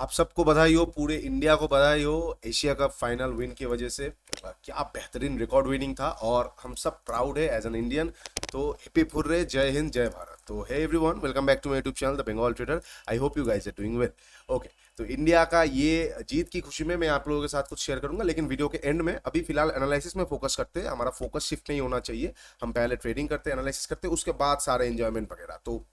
आप सबको बधाई हो, पूरे इंडिया को बधाई हो एशिया कप फाइनल विन की वजह से। क्या बेहतरीन रिकॉर्ड विनिंग था और हम सब प्राउड है एज एन इंडियन। तो हैप्पी फुर्रे, जय हिंद जय भारत। तो hey everyone, welcome back to my YouTube channel the Bengal trader. I hope you guys are doing well. Okay, तो इंडिया का ये जीत की खुशी में मैं आप लोगों के साथ कुछ शेयर करूंगा, लेकिन वीडियो के एंड में अभी फिलहाल एनालिसिस में फोकस करते हैं। हमारा फोकस शिफ्ट नहीं होना चाहिए। हम पहले ट्रेडिंग करते हैं, एनालिसिस करते हैं, उसके बाद सारे एंजॉयमेंट वगैरह। तो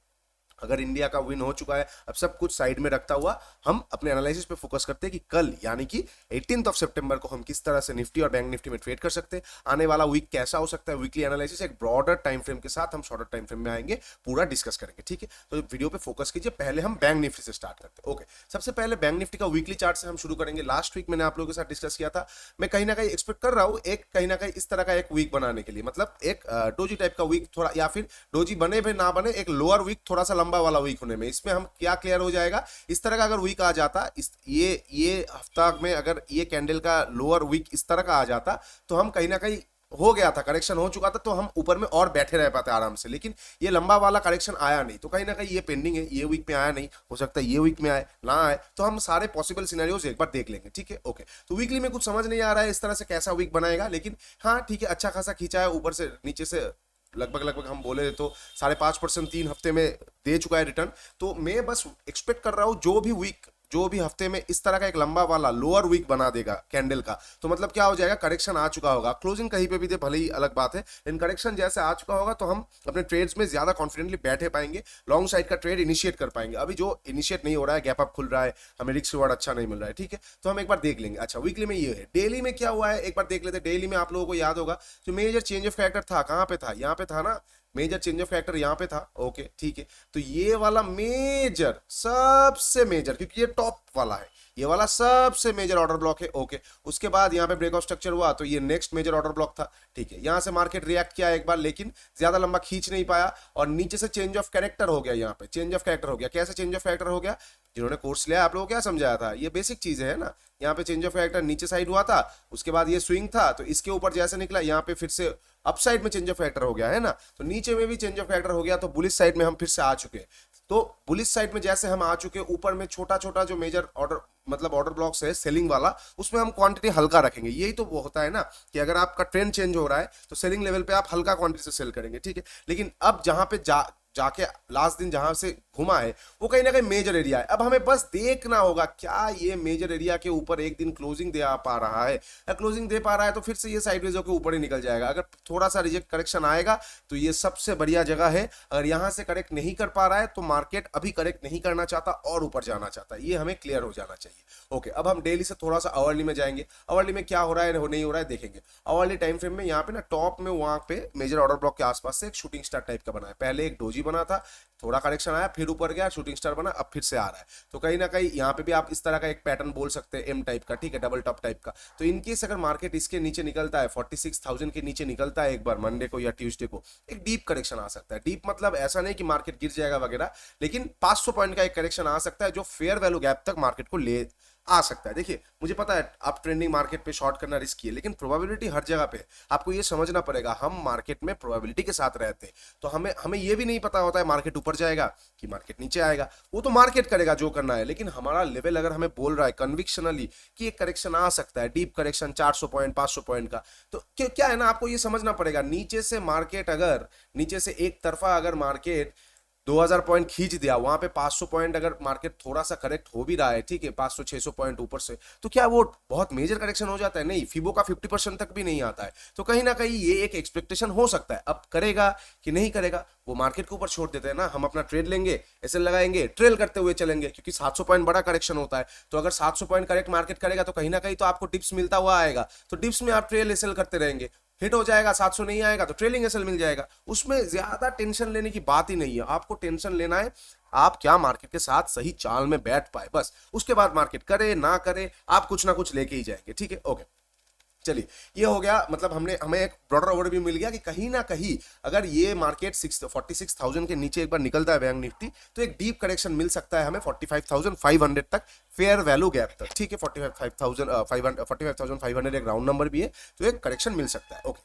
अगर इंडिया का विन हो चुका है, अब सब कुछ साइड में रखता हुआ हम अपने एनालिसिस पे फोकस करते हैं कि कल यानी कि 18 सितंबर को हम किस तरह से निफ्टी और बैंक निफ्टी में ट्रेड कर सकते हैं। आने वाला वीक कैसा हो सकता है, वीकली एनालिसिस एक ब्रॉडर टाइम फ्रेम के साथ हम शॉर्टर टाइम फ्रेम में आएंगे, पूरा डिस्कस करेंगे। ठीक है, तो वीडियो पे फोकस कीजिए। पहले हम बैंक निफ्टी से स्टार्ट करते हैं। ओके, सबसे पहले बैंक निफ्टी का वीकली चार्ट से हम शुरू करेंगे। लास्ट वीक मैंने आप लोगों के साथ डिस्कस किया था। मैं कहीं ना कहीं एक्सपेक्ट कर रहा हूँ एक कहीं ना कहीं इस तरह का एक वीक बनाने के लिए, मतलब एक डोजी टाइप का वीक थोड़ा, या फिर डोजी बने भी ना बने, एक लोअर वीक थोड़ा सा लंबा वाला वीक होने में। इसमें हम क्या क्लियर हो जाएगा, इस तरह का अगर वीक आ जाता, इस ये हफ्ता में अगर ये कैंडल का लोअर वीक इस तरह का आ जाता, तो हम कहीं ना कहीं हो गया था, करेक्शन हो चुका था, तो हम ऊपर में और बैठे रह पाते आराम से। लेकिन ये लंबा वाला करेक्शन आया नहीं, तो कहीं ना कहीं ये पेंडिंग है, ये वीक में आया नहीं, हो सकता है ये वीक में आए ना आए। तो हम सारे पॉसिबल सिनेरियोज एक बार देख लेंगे। ठीक है, ओके। तो वीकली में कुछ समझ नहीं आ रहा है इस तरह से कैसा वीक बनाएगा, लेकिन हाँ ठीक है, अच्छा खासा खींचा है ऊपर से नीचे से। लगभग लगभग हम बोले तो 5.5% 3 हफ्ते में दे चुका है रिटर्न। तो मैं बस एक्सपेक्ट कर रहा हूं जो भी हफ्ते में इस तरह का एक लंबा वाला लोअर वीक बना देगा कैंडल का, तो मतलब क्या हो जाएगा, करेक्शन आ चुका होगा। क्लोजिंग कहीं पे भी दे भले ही अलग बात है, लेकिन करेक्शन जैसे आ चुका होगा तो हम अपने ट्रेड्स में ज्यादा कॉन्फिडेंटली बैठे पाएंगे, लॉन्ग साइड का ट्रेड इनिशिएट कर पाएंगे। अभी जो इनिशिएट नहीं हो रहा है, गैप अप खुल रहा है, हमें रिस्क रिवार्ड अच्छा नहीं मिल रहा है। ठीक है, तो हम एक बार देख लेंगे। अच्छा, वीकली में ये है। डेली में क्या हुआ है एक बार देख लेते हैं। डेली में आप लोगों को याद होगा जो मेजर चेंज ऑफ कैरेक्टर था, कहां पे था, यहाँ पे था ना। मेजर चेंज ऑफ कैरेक्टर यहाँ पे था। ओके ठीक है, तो ये वाला मेजर, सबसे मेजर, क्योंकि ये टॉप वाला है, ये वाला सबसे मेजर ऑर्डर ब्लॉक है। ओके, उसके बाद यहाँ पे ब्रेकआउट स्ट्रक्चर हुआ, तो ये नेक्स्ट मेजर ऑर्डर ब्लॉक था। ठीक है, यहाँ से मार्केट रिएक्ट किया एक बार, लेकिन ज्यादा लंबा खींच नहीं पाया और नीचे से चेंज ऑफ कैरेक्टर हो गया। यहाँ पे चेंज ऑफ कैरेक्टर हो गया। कैसे चेंज ऑफ कैरेक्टर हो गया, जिन्होंने कोर्स लिया आप लोगों को क्या समझाया था, ये बेसिक चीज है ना। यहाँ पे चेंज ऑफ कैरेक्टर नीचे साइड हुआ था, उसके बाद ये स्विंग था, तो इसके ऊपर जैसे निकला, यहाँ पे फिर से अप साइड में चेंज ऑफ कैरेक्टर हो गया है ना, तो नीचे में भी चेंज ऑफ कैरेक्टर हो गया, तो बुलिश साइड में हम फिर से आ चुके। तो बुलिश साइड में जैसे हम आ चुके, ऊपर में छोटा छोटा जो मेजर ऑर्डर मतलब ऑर्डर ब्लॉक्स है सेलिंग वाला, उसमें हम क्वांटिटी हल्का रखेंगे। यही तो वो होता है ना कि अगर आपका ट्रेंड चेंज हो रहा है तो सेलिंग लेवल पे आप हल्का क्वांटिटी से सेल करेंगे। ठीक है, लेकिन अब जहां पे जाके लास्ट दिन जहां से घुमा है वो कहीं ना कहीं मेजर एरिया है। अब हमें बस देखना होगा क्या ये मेजर एरिया के ऊपर एक दिन क्लोजिंग दे पा रहा है। अगर क्लोजिंग दे पा रहा है तो फिर से ये साइडवेज के ऊपर ही निकल जाएगा। अगर थोड़ा सा रिजेक्ट करेक्शन आएगा तो ये सबसे बढ़िया जगह है। अगर यहां से करेक्ट नहीं कर पा रहा है तो मार्केट अभी करेक्ट नहीं करना चाहता और ऊपर जाना चाहता है, ये हमें क्लियर हो जाना चाहिए। ओके, अब हम डेली से थोड़ा सा आवरली में जाएंगे। आवरली में क्या हो रहा है नहीं हो रहा है देखेंगे। आवरली टाइम फ्रेम में यहाँ पे ना टॉप में वहां पे मेजर ऑर्डर ब्लॉक के आसपास से एक शूटिंग स्टार टाइप का बना है। पहले एक डोजी बना था, थोड़ा करेक्शन आया, फिर ऊपर गया, शूटिंग स्टार बना, अब फिर से आ रहा है। तो कहीं ना कहीं यहाँ पे भी आप इस तरह का एक पैटर्न बोल सकते हैं, एम टाइप का। ठीक है, डबल टॉप टाइप का। तो इनकेस अगर मार्केट इसके नीचे निकलता है, 46,000 के नीचे निकलता है एक बार मंडे को या ट्यूसडे को, एक डीप करेक्शन आ सकता है। डीप मतलब ऐसा नहीं कि मार्केट गिर जाएगा वगैरह, लेकिन 500 पॉइंट का एक करेक्शन आ सकता है जो फेयर वैल्यू गैप तक मार्केट को ले आ सकता है। देखिए, मुझे पता है आप ट्रेंडिंग मार्केट पे शॉर्ट करना रिस्की है, लेकिन प्रोबेबिलिटी हर जगह पे है। आपको ये समझना पड़ेगा, हम मार्केट में प्रोबेबिलिटी के साथ रहते हैं। तो हमें हमें ये भी नहीं पता होता है मार्केट ऊपर जाएगा कि मार्केट नीचे आएगा, वो तो मार्केट करेगा जो करना है। लेकिन हमारा लेवल अगर हमें बोल रहा है कन्विक्शनली कि एक करेक्शन आ सकता है, डीप करेक्शन 400 पॉइंट 500 पॉइंट का, तो क्या है ना, आपको ये समझना पड़ेगा। नीचे से मार्केट अगर नीचे से एक तरफा अगर मार्केट 2000 पॉइंट खींच दिया, वहां पे 500 पॉइंट अगर मार्केट थोड़ा सा करेक्ट हो भी रहा है, ठीक है, 500 600 पॉइंट ऊपर से, तो क्या वो बहुत मेजर करेक्शन हो जाता है? नहीं, फिबो का 50% तक भी नहीं आता है। तो कहीं ना कहीं ये एक एक्सपेक्टेशन हो सकता है। अब करेगा कि नहीं करेगा वो मार्केट के ऊपर छोड़ देते हैं ना। हम अपना ट्रेड लेंगे, ऐसे लगाएंगे, ट्रेल करते हुए चलेंगे, क्योंकि 700 पॉइंट बड़ा करेक्शन होता है। तो अगर 700 पॉइंट करेक्ट मार्केट करेगा तो कहीं ना कहीं तो आपको टिप्स मिलता हुआ आएगा, तो टिप्स में आप ट्रेल एसएल करते रहेंगे। हिट हो जाएगा, 700 नहीं आएगा तो ट्रेलिंग एसएल मिल जाएगा। उसमें ज्यादा टेंशन लेने की बात ही नहीं है। आपको टेंशन लेना है आप क्या मार्केट के साथ सही चाल में बैठ पाए, बस। उसके बाद मार्केट करे ना करे आप कुछ ना कुछ लेके ही जाएंगे। ठीक है, ओके। चलिए, ये हो गया, मतलब हमें एक ब्रॉडर ओवरव्यू मिल गया कि कहीं ना कहीं अगर ये मार्केट 46,000 के नीचे एक बार निकलता है बैंक निफ्टी, तो एक डीप करेक्शन मिल सकता है हमें 45,500 तक, फेयर वैल्यू गैप तक। ठीक है, 45,500 एक राउंड नंबर भी है, तो एक करेक्शन मिल सकता है। ओके,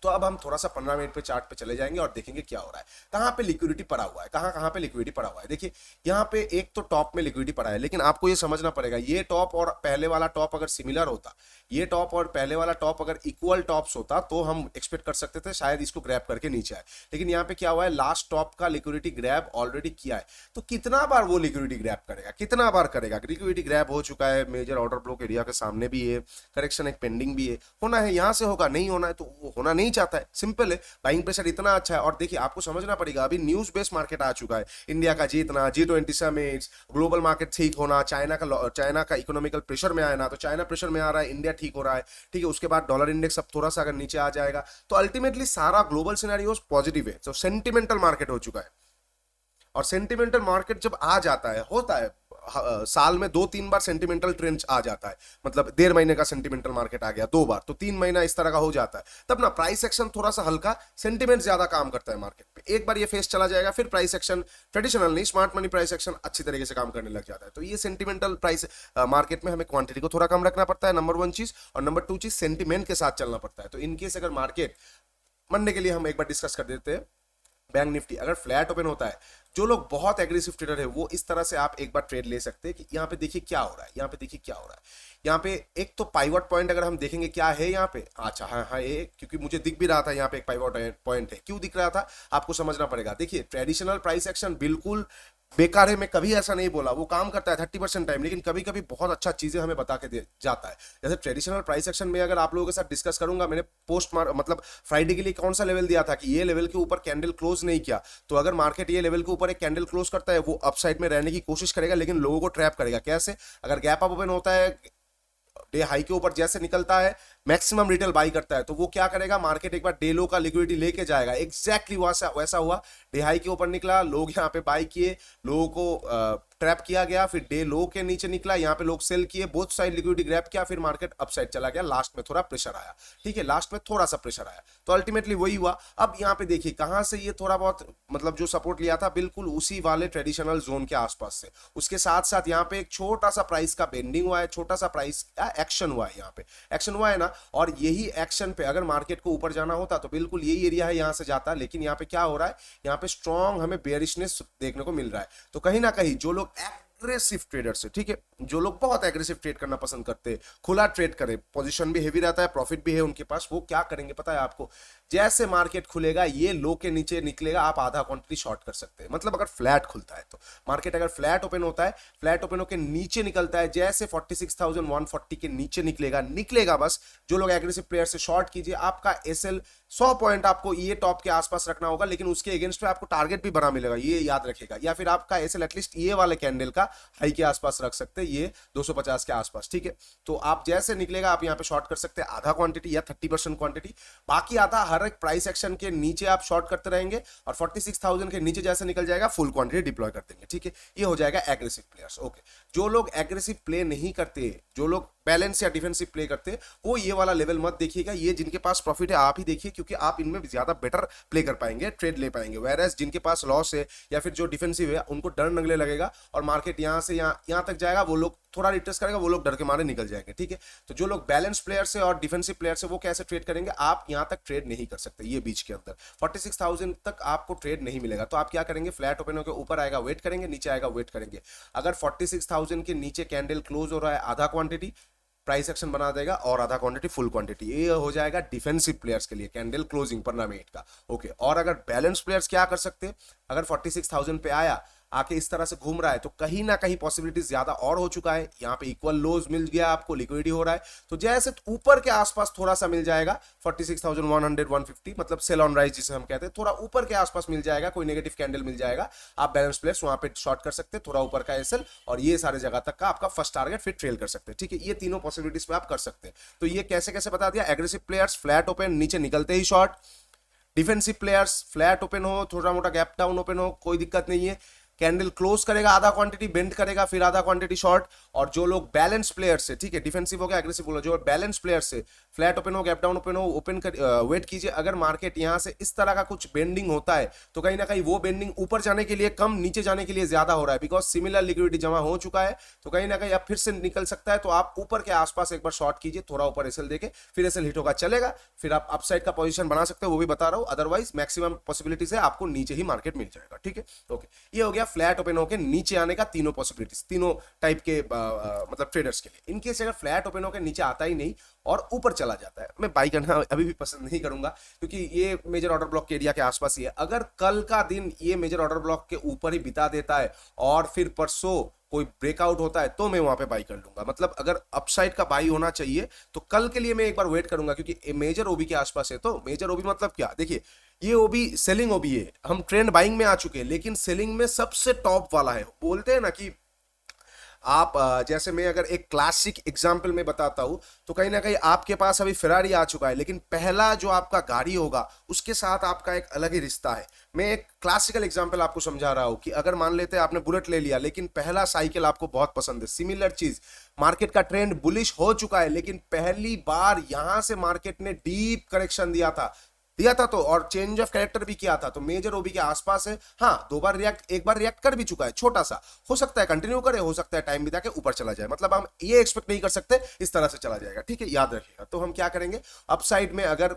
तो अब हम थोड़ा सा 15 मिनट पे चार्ट पे चले जाएंगे और देखेंगे क्या हो रहा है, कहाँ पे लिक्विडिटी पड़ा हुआ है, कहाँ कहाँ पे लिक्विडिटी पड़ा हुआ है। देखिए यहाँ पे एक तो टॉप में लिक्विडिटी पड़ा है, लेकिन आपको ये समझना पड़ेगा ये टॉप और पहले वाला टॉप अगर सिमिलर होता, ये टॉप और पहले वाला टॉप अगर इक्वल टॉप्स होता तो हम एक्सपेक्ट कर सकते थे शायद इसको ग्रैब करके नीचे आए। लेकिन यहाँ पे क्या हुआ है, लास्ट टॉप का लिक्विडिटी ग्रैब ऑलरेडी किया है, तो कितना बार वो लिक्विडिटी ग्रैब करेगा, कितना बार करेगा। लिक्विडिटी ग्रैब हो चुका है, मेजर ऑर्डर ब्लॉक एरिया के सामने भी है, करेक्शन एक पेंडिंग भी है, होना है यहाँ से होगा, नहीं होना है तो वो होना नहीं चाहता है, सिंपल है। बाइंग प्रेशर इतना अच्छा है। और देखिए आपको समझना पड़ेगा अभी न्यूज बेस्ड मार्केट आ चुका है, इंडिया का जीतना, G20 समिट्स, ग्लोबल मार्केट ठीक होना, चाइना का इकोनॉमिकल प्रेशर में आना, तो चाइना प्रेशर में आ रहा है, इंडिया ठीक हो रहा है, ठीक है। उसके बाद डॉलर इंडेक्स अब थोड़ा सा अगर नीचे आ जाएगा तो अल्टीमेटली सारा ग्लोबल सिनेरियोस पॉजिटिव है, तो सेंटिमेंटल मार्केट हो चुका है। और सेंटिमेंटल मार्केट जब आ जाता है, होता है साल में 2-3 बार सेंटिमेंटल ट्रेंड आ जाता है, मतलब 1.5 महीने का सेंटिमेंटल मार्केट आ गया 2 बार, तो 3 महीना इस तरह का हो जाता है, तब ना प्राइस एक्शन थोड़ा सा हल्का, सेंटिमेंट ज्यादा काम करता है मार्केट पे। एक बार ये फेस चला जाएगा फिर प्राइस एक्शन, ट्रेडिशनल नहीं स्मार्ट मनी प्राइस एक्शन अच्छी तरीके से काम करने लग जाता है। तो ये सेंटिमेंटल प्राइस मार्केट में हमें क्वांटिटी को थोड़ा कम रखना पड़ता है, नंबर 1 चीज, और नंबर 2 चीज सेंटिमेंट के साथ चलना पड़ता है। तो इनकेस अगर मार्केट मनने के लिए हम एक बार डिस्कस कर देते हैं, बैंक निफ्टी अगर फ्लैट ओपन होता है, जो लोग बहुत एग्रेसिव ट्रेडर है वो इस तरह से आप एक बार ट्रेड ले सकते हैं कि यहाँ पे देखिए क्या हो रहा है, यहाँ पे देखिए क्या हो रहा है। यहाँ पे एक तो पाइवट पॉइंट अगर हम देखेंगे क्या है यहाँ पे, अच्छा हाँ हाँ ये, क्योंकि मुझे दिख भी रहा था यहाँ पे एक पाइवट पॉइंट है, क्यों दिख रहा था आपको समझना पड़ेगा। देखिए ट्रेडिशनल प्राइस एक्शन बिल्कुल बेकार है, मैं कभी ऐसा नहीं बोला, वो काम करता है 30% टाइम, लेकिन कभी कभी बहुत अच्छा चीजें हमें बता के दे जाता है। जैसे ट्रेडिशनल प्राइस एक्शन में अगर आप लोगों के साथ डिस्कस करूंगा, मैंने मतलब फ्राइडे के लिए कौन सा लेवल दिया था कि ये लेवल के ऊपर कैंडल क्लोज नहीं किया, तो अगर मार्केट ये लेवल के ऊपर एक कैंडल क्लोज करता है वो अपसाइड में रहने की कोशिश करेगा, लेकिन लोगों को ट्रैप करेगा। कैसे, अगर गैप अप ओपन होता है डे हाई के ऊपर जैसे निकलता है, मैक्सिमम रिटेल बाई करता है, तो वो क्या करेगा, मार्केट एक बार डे लो का लिक्विडिटी लेके जाएगा। एग्जैक्टली वैसा हुआ, डे हाई के ऊपर निकला, लोग यहाँ पे बाई किए, लोगों को ट्रैप किया गया, फिर डे लो के नीचे निकला, यहाँ पे लोग सेल किए, बोथ साइड लिक्विडिटी ग्रैब किया, फिर मार्केट अपसाइड चला गया, लास्ट में थोड़ा प्रेशर आया, ठीक है, लास्ट में थोड़ा सा प्रेशर आया, तो अल्टीमेटली वही हुआ। अब यहाँ पे देखिए कहां से ये थोड़ा बहुत मतलब जो सपोर्ट लिया था बिल्कुल उसी वाले ट्रेडिशनल जोन के आसपास से, उसके साथ साथ यहाँ पे एक छोटा सा प्राइस का बेंडिंग हुआ है, छोटा सा प्राइस का एक्शन हुआ है, यहाँ पे एक्शन हुआ है ना, और यही एक्शन पे अगर मार्केट को ऊपर जाना होता तो बिल्कुल यही एरिया है, यहां से जाता, लेकिन यहाँ पे क्या हो रहा है, यहाँ पे स्ट्रॉन्ग हमें बेयरिशनेस देखने को मिल रहा है। तो कहीं ना कहीं जो लोग एग्रेसिव ट्रेडर्स है, ठीक है, जो लोग बहुत एग्रेसिव ट्रेड करना पसंद करते हैं, खुला ट्रेड करें, पोजीशन भी हेवी रहता है, प्रॉफिट भी है उनके पास, वो क्या करेंगे पता है आपको, जैसे मार्केट खुलेगा ये लो के नीचे निकलेगा, आप आधा क्वांटिटी शॉर्ट कर सकते हैं। मतलब अगर फ्लैट खुलता है तो मार्केट अगर फ्लैट ओपन होता है, फ्लैट ओपन होकर नीचे निकलता है, जैसे 46,140 के नीचे निकलेगा बस, जो लोग एग्रेसिव प्लेयर से शॉर्ट कीजिए, आपका एसएल 100 पॉइंट आपको ये टॉप के आसपास रखना होगा, लेकिन उसके अगेंस्ट में आपको टारगेट भी बना मिलेगा, ये याद रखेगा। या फिर आपका एसएल एटलीस्ट ये वाले कैंडल का हाई के आसपास रख सकते हैं, ये 250 के आसपास, ठीक है। तो आप जैसे निकलेगा आप यहाँ पे शॉर्ट कर सकते हैं आधा क्वांटिटी या 30% क्वांटिटी, बाकी आधा हर एक प्राइस एक्शन के नीचे आप शॉर्ट करते रहेंगे, और 46,000 के नीचे जैसे निकल जाएगा फुल क्वांटिटी डिप्लॉय कर देंगे, ठीक है। ये हो जाएगा एग्रेसिव प्लेयर्स। ओके, जो लोग एग्रेसिव प्ले नहीं करते, जो लोग बैलेंस या डिफेंसिव प्ले करते हैं, वो ये वाला लेवल मत देखिएगा, ये जिनके पास प्रॉफिट है आप ही देखिए, क्योंकि आप इनमें ज्यादा बेटर प्ले कर पाएंगे, ट्रेड ले पाएंगे। वेरएस जिनके पास लॉस है या फिर जो डिफेंसिव है उनको डर लगने लगेगा, और मार्केट यहां से यहां तक जाएगा, वो लोग थोड़ा रिट्रेस करेगा, वो लोग डर के मारे निकल जाएंगे, ठीक है। तो जो लोग बैलेंस प्लेयर्स है और डिफेंसिव प्लेयर्स है वो कैसे ट्रेड करेंगे, आप यहां तक ट्रेड नहीं कर सकते, ये बीच के अंदर 46,000 तक आपको ट्रेड नहीं मिलेगा। तो आप क्या करेंगे, फ्लैट ओपन होकर ऊपर आएगा वेट करेंगे, नीचे आएगा वेट करेंगे। अगर 46,000 के नीचे कैंडल क्लोज हो रहा है, आधा क्वांटिटी प्राइस एक्शन बना देगा, और आधा क्वांटिटी फुल क्वांटिटी, ये हो जाएगा डिफेंसिव प्लेयर्स के लिए कैंडल क्लोजिंग 15 मिनट का। ओके, और अगर बैलेंस प्लेयर्स क्या कर सकते हैं, अगर 46,000 पे आया, आके इस तरह से घूम रहा है, तो कहीं ना कहीं पॉसिबिलिटी ज्यादा और हो चुका है, यहाँ पे इक्वल लोज मिल गया आपको, लिक्विडिटी हो रहा है, तो जैसे ऊपर के आसपास थोड़ा सा मिल जाएगा 46,100 150, मतलब सेल ऑन राइज जिसे हम कहते हैं, थोड़ा ऊपर के आसपास मिल जाएगा, कोई नेगेटिव कैंडल मिल जाएगा, आप बैलेंस प्लेयर्स वहां पे शॉर्ट कर सकते हैं, थोड़ा ऊपर का एसएल, और ये सारे जगह तक का आपका फर्स्ट टारगेट फिर ट्रेल कर सकते हैं, ठीक है। ये तीनों पॉसिबिलिटीज पे आप कर सकते हैं। तो ये कैसे कैसे बता दिया, एग्रेसिव प्लेयर्स फ्लैट ओपन, नीचे निकलते ही short, defensive players flat open हो, थोड़ा मोटा गैप डाउन ओपन हो, कोई दिक्कत नहीं है, कैंडल क्लोज करेगा, आधा क्वांटिटी बेंड करेगा, फिर आधा क्वांटिटी शॉर्ट। और जो लोग बैलेंस प्लेयर से, ठीक है, डिफेंसिव हो गया, एग्रेसिव बोलो, जो बैलेंस प्लेयर से फ्लैट ओपन हो, गैप डाउन ओपन हो, ओपन कर वेट कीजिए। अगर मार्केट यहां से इस तरह का कुछ बेंडिंग होता है तो कहीं ना कहीं वो बेंडिंग ऊपर जाने के लिए कम, नीचे जाने के लिए ज्यादा हो रहा है, बिकॉज सिमिलर लिक्विडिटी जमा हो चुका है। तो कहीं ना कहीं अब फिर से निकल सकता है, तो आप ऊपर के आसपास एक बार शॉर्ट कीजिए, थोड़ा ऊपर एसएल देके, फिर एसएल हिट होगा चलेगा, फिर आप अपसाइड का पोजीशन बना सकते हो, वो भी बता रहा हूं। अदरवाइज मैक्सिमम पॉसिबिलिटीज है आपको नीचे ही मार्केट मिल जाएगा, ठीक है। ओके, ये हो गया फ्लैट ओपन होकर नीचे आने का तीनों पॉसिबिलिटीज, तीनों टाइप के मतलब ट्रेडर्स के लिए। इनकेस अगर फ्लैट ओपन होकर नीचे आता ही नहीं और ऊपर चला जाता है, मैं बाई करना अभी भी पसंद नहीं करूंगा, क्योंकि ये मेजर ऑर्डर ब्लॉक के एरिया के आसपास ही है। अगर कल का दिन ये मेजर ऑर्डर ब्लॉक के ऊपर ही बिता देता है और फिर परसों कोई ब्रेकआउट होता है तो मैं वहां पे बाई कर लूंगा। मतलब अगर अपसाइड का बाई होना चाहिए तो कल के लिए मैं एक बार वेट करूंगा, क्योंकि मेजर ओबी के आसपास है। तो मेजर ओबी मतलब क्या, देखिए ये ओबी सेलिंग ओबी है, हम ट्रेंड बाइंग में आ चुके हैं, लेकिन सेलिंग में सबसे टॉप वाला है। बोलते हैं ना कि आप जैसे मैं अगर एक क्लासिक एग्जांपल में बताता हूं तो कहीं ना कहीं आपके पास अभी फेरारी आ चुका है, लेकिन पहला जो आपका गाड़ी होगा उसके साथ आपका एक अलग ही रिश्ता है। मैं एक क्लासिकल एग्जांपल आपको समझा रहा हूं कि अगर मान लेते हैं आपने बुलेट ले लिया, लेकिन पहला साइकिल आपको बहुत पसंद है, सिमिलर चीज, मार्केट का ट्रेंड बुलिश हो चुका है, लेकिन पहली बार यहां से मार्केट ने डीप करेक्शन दिया था तो, और चेंज ऑफ कैरेक्टर भी किया था, तो मेजर ओबी के आसपास है। हाँ, दो बार रिएक्ट, एक बार रिएक्ट कर भी चुका है, छोटा सा, हो सकता है कंटिन्यू करे, हो सकता है टाइम बिता के ऊपर चला जाए। मतलब हम ये एक्सपेक्ट नहीं कर सकते इस तरह से चला जाएगा, ठीक है, याद रखिएगा। तो हम क्या करेंगे, अपसाइड में अगर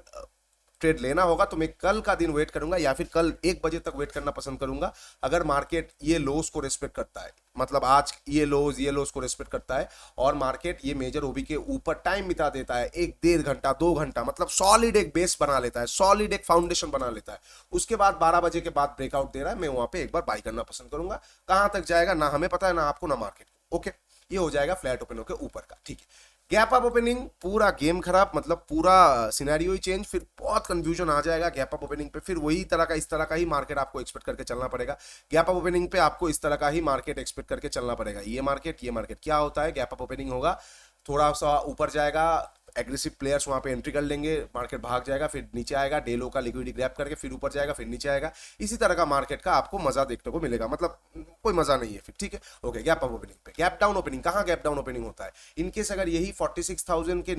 ट्रेड लेना होगा तो मैं कल का दिन वेट करूंगा, या फिर कल 1 बजे तक वेट करना पसंद करूंगा। अगर मार्केट ये लोस को रिस्पेक्ट करता है, मतलब आज ये लोस को रिस्पेक्ट करता है और मार्केट ये मेजर ओबी के ऊपर टाइम बिता देता है, 1 डेढ़ घंटा 2 घंटा, मतलब सॉलिड एक बेस बना लेता है, सॉलिड एक फाउंडेशन बना लेता है, उसके बाद 12 बजे के बाद ब्रेकआउट दे रहा है, मैं वहां पे एक बार बाई करना पसंद करूंगा। कहां तक जाएगा ना हमें पता है, ना आपको ना मार्केट को। ओके, ये हो जाएगा फ्लैट ओपन होकर ऊपर का, ठीक है। गैप अप ओपनिंग पूरा गेम खराब, मतलब पूरा सिनेरियो ही चेंज, फिर बहुत कंफ्यूजन आ जाएगा गैप अप ओपनिंग पे। फिर वही तरह का, इस तरह का ही मार्केट आपको एक्सपेक्ट करके चलना पड़ेगा। गैप अप ओपनिंग पे आपको इस तरह का ही मार्केट एक्सपेक्ट करके चलना पड़ेगा। ये मार्केट क्या होता है, गैप अप ओपनिंग होगा, थोड़ा सा ऊपर जाएगा, एग्रेसिव प्लेयर्स वहां पे एंट्री कर लेंगे, मार्केट भाग जाएगा, फिर नीचे आएगा, डेलो का लिक्विडिटी ग्रैब करके फिर ऊपर जाएगा, फिर नीचे आएगा। इसी तरह का मार्केट का आपको मजा देखने को मिलेगा, मतलब कोई मजा नहीं है फिर, ठीक है। ओके, गैप अप ओपनिंग पे। गैप डाउन ओपनिंग, कहां गैप डाउन ओपनिंग होता है, इनकेस अगर यही 46,000 के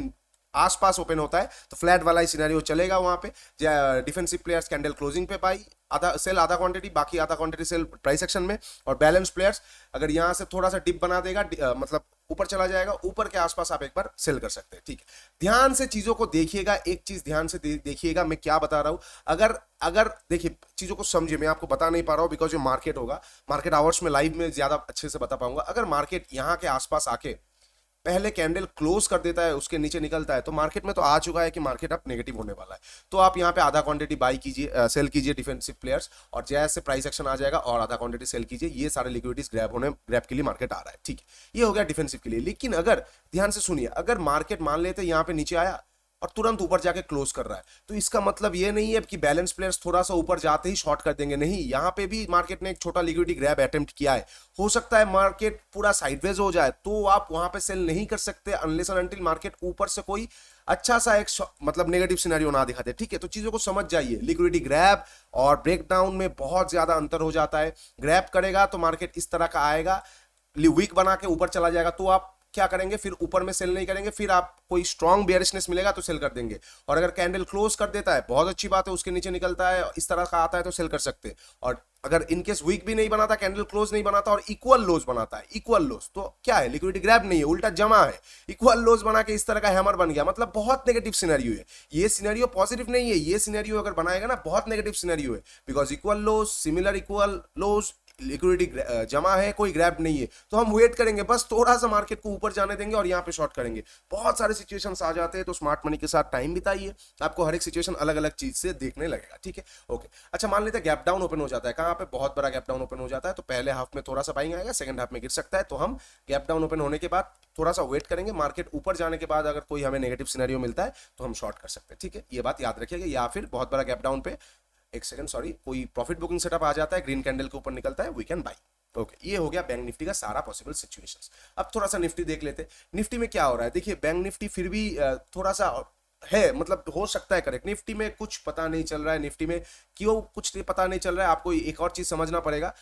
आसपास ओपन होता है तो फ्लैट वाला ही सिनेरियो चलेगा वहां पे। डिफेंसिव प्लेयर्स कैंडल क्लोजिंग पे बाई, आधा सेल आधा क्वांटिटी, बाकी आधा क्वांटिटी सेल प्राइस एक्शन में। और बैलेंस प्लेयर्स अगर यहां से थोड़ा सा डिप बना देगा, मतलब ऊपर चला जाएगा, ऊपर के आसपास आप एक बार सेल कर सकते हैं, ठीक है। ध्यान से चीजों को देखिएगा, एक चीज ध्यान से देखिएगा मैं क्या बता रहा हूं। अगर अगर देखिए चीजों को समझिए, मैं आपको बता नहीं पा रहा हूं बिकॉज ये मार्केट होगा, मार्केट आवर्स में लाइव में ज्यादा अच्छे से बता पाऊंगा। अगर मार्केट यहां के आसपास आके पहले कैंडल क्लोज कर देता है, उसके नीचे निकलता है, तो मार्केट में तो आ चुका है कि मार्केट अब नेगेटिव होने वाला है। तो आप यहाँ पे आधा क्वांटिटी बाई कीजिए, सेल कीजिए डिफेंसिव प्लेयर्स, और जैसे प्राइस एक्शन आ जाएगा और आधा क्वांटिटी सेल कीजिए। ये सारे लिक्विडिटीज ग्रैब के लिए मार्केट आ रहा है, ठीक है। ये हो गया डिफेंसिव के लिए। लेकिन अगर ध्यान से सुनिए, अगर मार्केट मान लेते यहाँ पे नीचे आया और तुरंत ऊपर जाके क्लोज कर रहा है, तो इसका मतलब ये नहीं है कि बैलेंस प्लेयर्स थोड़ा सा ऊपर जाते ही शॉर्ट कर देंगे, नहीं। यहां पे भी मार्केट ने एक छोटा लिक्विडिटी ग्रैब अटेम्प्ट किया है, हो सकता है मार्केट पूरा साइडवेज हो जाए, तो आप वहां पे सेल नहीं कर सकते अनलेस एंड अनटिल मार्केट ऊपर से कोई अच्छा सा एक मतलब नेगेटिव सिनेरियो ना दिखाते, ठीक है। तो चीजों को समझ जाइए, लिक्विडिटी ग्रैब और ब्रेकडाउन में बहुत ज्यादा अंतर हो जाता है। ग्रैब करेगा तो मार्केट इस तरह का आएगा, वीक बना के ऊपर चला जाएगा, तो आप क्या करेंगे, फिर ऊपर में सेल नहीं करेंगे, फिर आप कोई स्ट्रॉन्ग बेयरिशनेस मिलेगा तो सेल कर देंगे। और अगर कैंडल क्लोज कर देता है, बहुत अच्छी बात है, उसके नीचे निकलता है, इस तरह का आता है तो सेल कर सकते हैं। और अगर इनकेस वीक भी नहीं बनाता, कैंडल क्लोज नहीं बनाता और इक्वल लोज बनाता है, इक्वल लोज, तो क्या है, लिक्विडिटी ग्रैब नहीं है, उल्टा जमा है। इक्वल लोज बना के इस तरह का हैमर बन गया, मतलब बहुत नेगेटिव सिनेरियो है। ये सिनेरियो पॉजिटिव नहीं है, ये सिनेरियो अगर बनाएगा ना बहुत नेगेटिव सिनेरियो है, because equal lows, similar equal lows, liquidity जमा है, कोई ग्रैब नहीं है। तो हम वेट करेंगे, बस थोड़ा सा मार्केट को ऊपर जाने देंगे और यहाँ पे शॉर्ट करेंगे। बहुत सारे सिचुएशंस आ जाते हैं, तो स्मार्ट मनी के साथ टाइम बिताइए, आपको हर एक सिचुएशन अलग अलग चीज से देखने लगेगा, ठीक है। ओके, अच्छा मान लेते हैं गैप डाउन ओपन हो जाता है, कहां पे, बहुत बड़ा गैप डाउन ओपन हो जाता है, तो पहले हाफ में थोड़ा सा बाइंग आएगा, सेकंड हाफ में गिर सकता है। तो हम गैप डाउन ओपन होने के बाद थोड़ा सा वेट करेंगे, मार्केट ऊपर जाने के बाद अगर कोई हमें नेगेटिव सिनेरियो मिलता है तो हम शॉर्ट कर सकते हैं, ठीक है। ये बात याद रखिएगा। या फिर बहुत बड़ा गैप डाउन पे, एक सेकंड सॉरी, कोई प्रॉफिट बुकिंग सेटअप आ जाता है, ग्रीन कैंडल के ऊपर निकलता है, वी कैन बाई। ओके, ये हो गया बैंक निफ्टी का सारा पॉसिबल सिचुएशंस। अब थोड़ा सा निफ्टी देख लेते हैं। निफ्टी में क्या हो रहा है, देखिए बैंक निफ्टी फिर भी थोड़ा सा है, मतलब हो सकता है करेक्ट। निफ्टी में कुछ पता नहीं चल रहा है, निफ्टी में क्यों कुछ पता नहीं चल रहा है, आपको एक और चीज समझना पड़ेगा।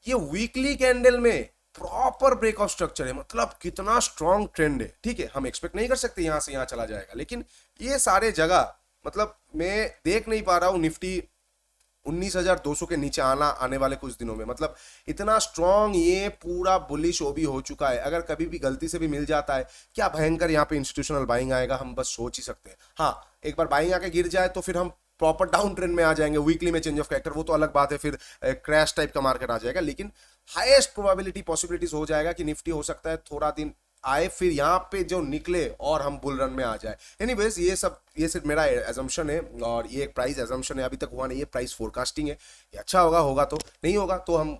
ये वीकली कैंडल में प्रॉपर ब्रेकआउट स्ट्रक्चर है, मतलब कितना स्ट्रॉन्ग ट्रेंड है, ठीक है। हम एक्सपेक्ट नहीं कर सकते यहां से यहां चला जाएगा, लेकिन ये सारे जगह मतलब मैं देख नहीं पा रहा हूं निफ्टी 19,200 के नीचे आने वाले कुछ दिनों में। मतलब इतना स्ट्रॉन्ग ये पूरा बुलिश ओबी हो चुका है। अगर कभी भी गलती से भी मिल जाता है, क्या भयंकर यहाँ पे इंस्टीट्यूशनल बाइंग आएगा, हम बस सोच ही सकते हैं। हाँ, एक बार बाइंग आके गिर जाए तो फिर हम प्रॉपर डाउन ट्रेंड में आ जाएंगे, वीकली में चेंज ऑफ कैरेक्टर, वो तो अलग बात है, फिर क्रैश टाइप का मार्केट आ जाएगा। लेकिन हाईएस्ट प्रोबेबिलिटी पॉसिबिलिटीज हो जाएगा कि निफ्टी हो सकता है थोड़ा दिन आए, फिर यहाँ पे जो निकले और हम बुल रन में आ जाए। एनीवेज ये सिर्फ मेरा एजम्पशन है, और ये एक प्राइस एजम्पशन है, अभी तक हुआ नहीं है, प्राइस फोरकास्टिंग है। ये अच्छा होगा, होगा तो, नहीं होगा तो हम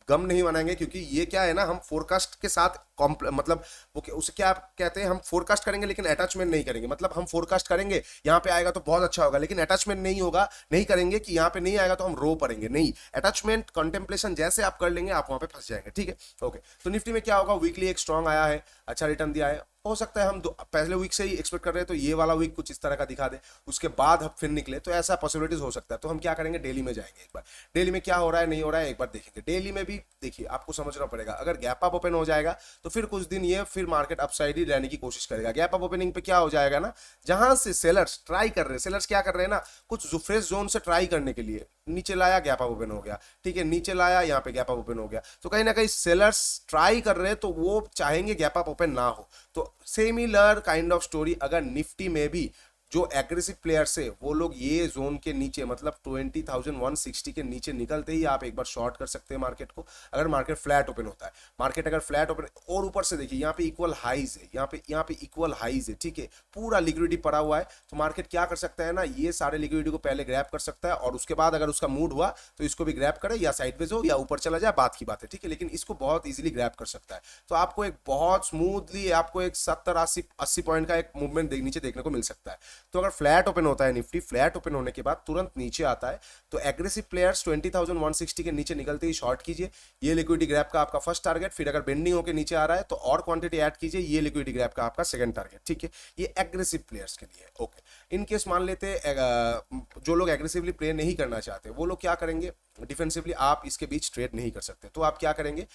गम नहीं मनाएंगे, क्योंकि ये क्या है ना, हम फोरकास्ट के साथ मतलब वो उसे क्या कहते हैं, हम फोरकास्ट करेंगे लेकिन अटैचमेंट नहीं करेंगे। मतलब हम फोरकास्ट करेंगे यहाँ पे आएगा तो बहुत अच्छा होगा, लेकिन अटैचमेंट नहीं होगा, नहीं करेंगे कि यहाँ पे नहीं आएगा तो हम रो पड़ेंगे, नहीं। अटैचमेंट कंटेम्पलेशन जैसे आप कर लेंगे, आप वहां पे फंस जाएंगे, ठीक है। ओके, तो निफ्टी में क्या होगा, वीकली एक स्ट्रॉन्ग आया है, अच्छा रिटर्न दिया है, हो सकता है हम पहले वीक से ही एक्सपेक्ट कर रहे हैं तो ये वाला वीक कुछ इस तरह का दिखा दे, उसके बाद हम फिर निकले, तो ऐसा पॉसिबिलिटीज हो सकता है। तो हम क्या करेंगे, डेली में जाएंगे, एक बार डेली में क्या हो रहा है नहीं हो रहा है एक बार देखेंगे। डेली में भी देखिए, आपको समझना पड़ेगा, अगर गैप अप ओपन हो जाएगा तो फिर कुछ दिन ये फिर मार्केट अपसाइड ही रहने की कोशिश करेगा। गैप अप ओपनिंग पे क्या हो जाएगा ना, जहां से सेलर्स ट्राई कर रहे हैं, सेलर्स क्या कर रहे हैं ना, कुछ फ्रेश जोन से ट्राई करने के लिए नीचे लाया, गैप अप ओपन हो गया, ठीक है, नीचे लाया, यहाँ पे गैप अप ओपन हो गया, तो कहीं ना कहीं सेलर्स ट्राई कर रहे हैं, तो वो चाहेंगे गैप अप ओपन ना हो। तो सिमिलर काइंड ऑफ स्टोरी अगर निफ्टी में भी जो एग्रेसिव प्लेयर्स है वो लोग ये जोन के नीचे, मतलब 20,160 के नीचे निकलते ही आप एक बार शॉर्ट कर सकते हैं मार्केट को, अगर मार्केट फ्लैट ओपन होता है। मार्केट अगर फ्लैट ओपन, और ऊपर से देखिए यहाँ पे इक्वल हाइज है, यहाँ पे इक्वल हाइज है, ठीक है, पूरा लिक्विडिटी पड़ा हुआ है, तो मार्केट क्या कर सकता है ना, ये सारे लिक्विडिटी को पहले ग्रैब कर सकता है, और उसके बाद अगर उसका मूड हुआ तो इसको भी ग्रैब करे, या साइडवेज हो या ऊपर चला जाए, बात की बात है, ठीक है, लेकिन इसको बहुत इजीली ग्रैब कर सकता है। तो आपको एक बहुत स्मूथली आपको एक 70-80 पॉइंट का एक मूवमेंट नीचे देखने को मिल सकता है। तो अगर फ्लैट ओपन होता है निफ्टी, फ्लैट ओपन होने के बाद तुरंत नीचे आता है, तो एग्रेसिव प्लेयर्स 20,160 के नीचे निकलते ही शॉर्ट कीजिए, ये लिक्विडिटी ग्रैब का आपका फर्स्ट टारगेट। फिर अगर बेंडिंग होकर नीचे आ रहा है तो और क्वांटिटी ऐड कीजिए, ये लिक्विडिटी ग्रैब का आपका सेकंड टारगेट, ठीक है। ये एग्रेसिव प्लेयर्स के लिए। ओके, इन केस मान लेते जो लोग एग्रेसिवली प्ले नहीं करना चाहते, वो लोग क्या करेंगे, डिफेंसिवली आप इसके बीच ट्रेड नहीं कर सकते, तो आप क्या करेंगे,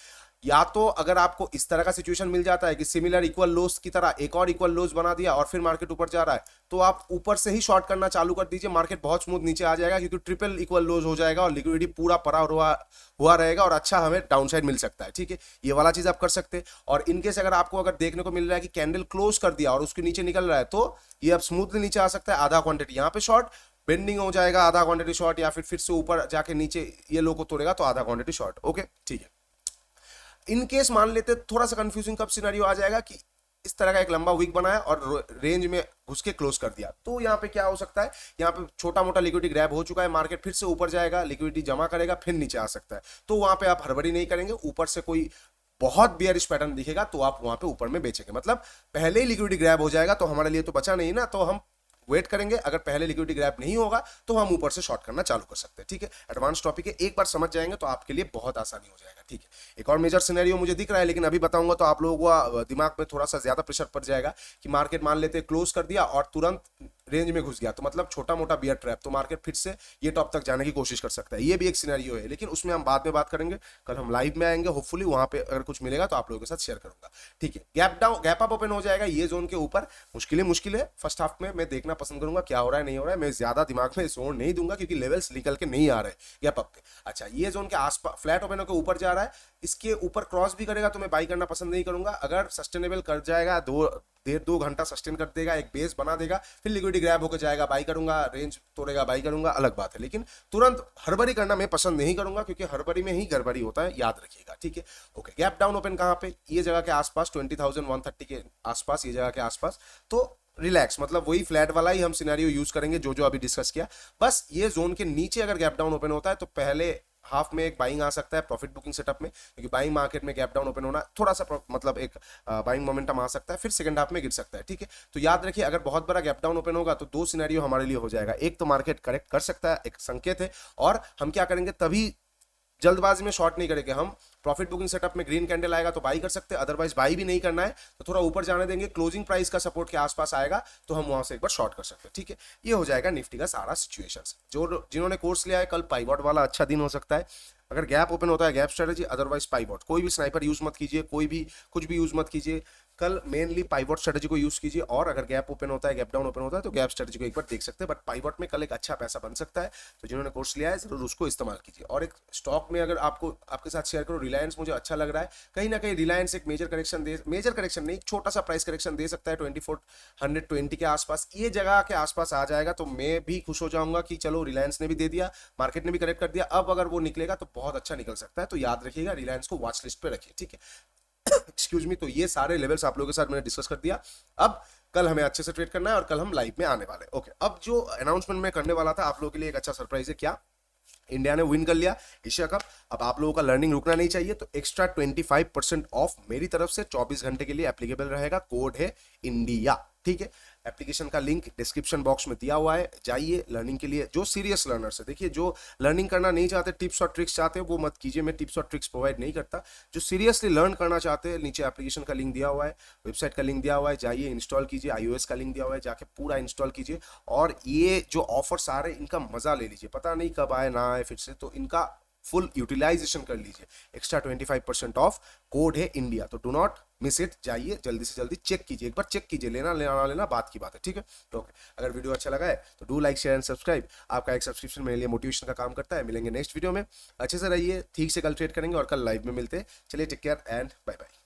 या तो अगर आपको इस तरह का सिचुएशन मिल जाता है कि सिमिलर इक्वल लोस की तरह एक और इक्वल लोस बना दिया और फिर मार्केट ऊपर जा रहा है, तो आप ऊपर से ही शॉर्ट करना चालू कर दीजिए, मार्केट बहुत स्मूथ नीचे आ जाएगा, क्योंकि ट्रिपल इक्वल लोस हो जाएगा और लिक्विडिटी पूरा पड़ा हुआ रहेगा, और अच्छा हमें डाउनसाइड मिल सकता है, ठीक है। ये वाला चीज आप कर सकते हैं। और इनकेस अगर आपको अगर देखने को मिल रहा है कि कैंडल क्लोज कर दिया और उसके नीचे निकल रहा है, तो ये अब स्मूथली नीचे आ सकता है, आधा क्वांटिटी यहाँ पे शॉर्ट, बेंडिंग हो जाएगा, आधा क्वांटिटी शॉर्ट, या फिर से ऊपर जाके नीचे ये लो को तोड़ेगा तो आधा क्वांटिटी शॉर्ट। ओके, ठीक है। इनकेस मान लेते थोड़ा सा कंफ्यूजिंग कब सिनेरियो आ जाएगा कि इस तरह का एक लंबा वीक बनाया और रेंज में घुस के क्लोज कर दिया, तो यहाँ पे क्या हो सकता है, यहाँ पे छोटा मोटा लिक्विडिटी ग्रैब हो चुका है, मार्केट फिर से ऊपर जाएगा, लिक्विडिटी जमा करेगा, फिर नीचे आ सकता है, तो वहां पे आप हड़बड़ी नहीं करेंगे। ऊपर से कोई बहुत बियरिश पैटर्न दिखेगा तो आप वहां पे ऊपर में बेचेंगे, मतलब पहले ही लिक्विडिटी ग्रैब हो जाएगा तो हमारे लिए तो बचा नहीं ना, तो हम वेट करेंगे। अगर पहले लिक्विडिटी ग्रैब नहीं होगा तो हम ऊपर से शॉर्ट करना चालू कर सकते हैं, ठीक है। एडवांस टॉपिक है, एक बार समझ जाएंगे तो आपके लिए बहुत आसानी हो जाएगा, ठीक है। एक और मेजर सिनेरियो मुझे दिख रहा है, लेकिन अभी बताऊंगा तो आप लोगों को दिमाग में थोड़ा सा ज्यादा प्रेशर पड़ जाएगा कि मार्केट मान लेते क्लोज कर दिया और तुरंत रेंज में घुस गया, तो मतलब छोटा मोटा बियर ट्रैप, तो मार्केट फिर से ये टॉप तक जाने की कोशिश कर सकता है। ये भी एक सिनेरियो है, लेकिन उसमें हम बाद में बात करेंगे, कल हम लाइव में आएंगे, होपफुली वहां पे अगर कुछ मिलेगा तो आप लोगों के साथ शेयर करूंगा, ठीक है। गैप अप ओपन हो जाएगा ये जोन के ऊपर, मुश्किल है फर्स्ट हाफ में, मैं देखना पसंद करूंगा क्या हो रहा है नहीं हो रहा है, मैं ज्यादा दिमाग में जोन नहीं दूंगा क्योंकि लेवल्स निकल के नहीं आ रहे गैप अप पे। अच्छा, ये जोन के आसपास फ्लैट ओपन होकर ऊपर जा रहा है, इसके ऊपर क्रॉस भी करेगा तो मैं बाई करना पसंद नहीं करूंगा। अगर सस्टेनेबल कर जाएगा, 2 घंटा सस्टेन कर देगा, एक बेस बना देगा, फिर लिक्विडिटी ग्रैब होकर जाएगा, बाई करूंगा, रेंज तोड़ेगा, बाई करूंगा, अलग बात है, लेकिन तुरंत हड़बड़ी करना मैं पसंद नहीं करूंगा, क्योंकि हड़बड़ी में ही गड़बड़ी होता है, याद रखिएगा, ठीक है। ओके, गैप डाउन ओपन कहां पे, ये जगह के आसपास 20,130 के आसपास, ये जगह के आसपास, तो रिलैक्स, मतलब वही फ्लैट वाला ही हम सिनेरियो यूज करेंगे जो अभी डिस्कस किया। बस ये जोन के नीचे अगर गैप डाउन ओपन होता है तो पहले हाफ में एक बाइंग आ सकता है प्रॉफिट बुकिंग सेटअप में, क्योंकि बाइंग मार्केट में गैप डाउन ओपन होना थोड़ा सा मतलब एक बाइंग मोमेंटम आ सकता है, फिर सेकंड हाफ में गिर सकता है, ठीक है। तो याद रखिए, अगर बहुत बड़ा गैप डाउन ओपन होगा तो 2 सिनेरियो हमारे लिए हो जाएगा, एक तो मार्केट करेक्ट कर सकता है, एक संकेत है, और हम क्या करेंगे, तभी जल्दबाजी में शॉर्ट नहीं करेंगे, हम प्रॉफिट बुकिंग सेटअप में ग्रीन कैंडल आएगा तो बाई कर सकते हैं, अदरवाइज बाई भी नहीं करना है तो थोड़ा ऊपर जाने देंगे, क्लोजिंग प्राइस का सपोर्ट के आसपास आएगा तो हम वहां से एक बार शॉर्ट कर सकते हैं, ठीक है। ये हो जाएगा निफ्टी का सारा सिचुएशंस। जिन्होंने कोर्स लिया है, कल पाइवॉट वाला अच्छा दिन हो सकता है, अगर गैप ओपन होता है गैप स्ट्रेटेजी, अदरवाइज पाइवॉट। कोई भी स्नाइपर यूज मत कीजिए, कोई भी कुछ भी यूज मत कीजिए, कल मेनली पाइवॉट स्ट्रेटेजी को यूज कीजिए। और अगर गैप ओपन होता है, गैप डाउन ओपन होता है, तो गैप स्ट्रेटेजी को एक बार देख सकते हैं, बट पाइवॉट में कल एक अच्छा पैसा बन सकता है। तो जिन्होंने कोर्स लिया है जरूर उसको इस्तेमाल कीजिए। और एक स्टॉक में अगर आपको आपके साथ शेयर करो, रिलायंस मुझे अच्छा लग रहा है। कहीं ना कहीं रिलायंस एक मेजर करेक्शन नहीं, एक छोटा सा प्राइस करेक्शन दे सकता है 2420 के आसपास। ये जगह के आसपास आ जाएगा तो मैं भी खुश हो जाऊंगा कि चलो रिलायंस ने भी दे दिया, मार्केट ने भी करेक्ट कर दिया। अब अगर वो निकलेगा तो बहुत अच्छा निकल सकता है। तो याद रखिएगा, रिलायंस को वॉच लिस्ट पे रखिए, ठीक है। Excuse me. तो ये सारे लेवल्स आप लोगों के साथ मैंने डिस्कस कर दिया। अब कल हमें अच्छे से ट्रेड करना है और कल हम लाइव में आने वाले हैं। ओके, अब जो अनाउंसमेंट मैं करने वाला था आप लोगों के लिए एक अच्छा सरप्राइज है। क्या? इंडिया ने विन कर लिया एशिया कप। अब आप लोगों का लर्निंग रुकना नहीं चाहिए, तो एक्स्ट्रा 25% ऑफ मेरी तरफ से 24 घंटे के लिए एप्लीकेबल रहेगा। कोड है इंडिया, ठीक है। एप्लीकेशन का लिंक डिस्क्रिप्शन बॉक्स में दिया हुआ है, जाइए लर्निंग के लिए। जो सीरियस लर्नर्स है, देखिए जो लर्निंग करना नहीं चाहते, टिप्स और ट्रिक्स चाहते हैं, वो मत कीजिए, मैं टिप्स और ट्रिक्स प्रोवाइड नहीं करता। जो सीरियसली लर्न करना चाहते हैं, नीचे एप्लीकेशन का लिंक दिया हुआ है, वेबसाइट का लिंक दिया हुआ है, जाइए इंस्टॉल कीजिए। iOS का लिंक दिया हुआ है, जाके पूरा इंस्टॉल कीजिए। और ये जो ऑफर्स आ रहे हैं इनका मजा ले लीजिए, पता नहीं कब आए ना आए फिर से, तो इनका फुल यूटिलाइजेशन कर लीजिए। एक्स्ट्रा 25% ऑफ, कोड है इंडिया, तो डू नॉट मिस इट। जाइए जल्दी से जल्दी चेक कीजिए, एक बार चेक कीजिए, लेना लेना ना लेना बात की बात है, ठीक है। तो ओके, अगर वीडियो अच्छा लगा है तो do like share and subscribe. आपका एक सब्सक्रिप्शन मेरे लिए मोटिवेशन का काम करता है। मिलेंगे नेक्स्ट वीडियो में, अच्छे से रहिए, ठीक से कल ट्रेड करेंगे और कल लाइव में मिलते हैं। चलिए, take care and bye bye.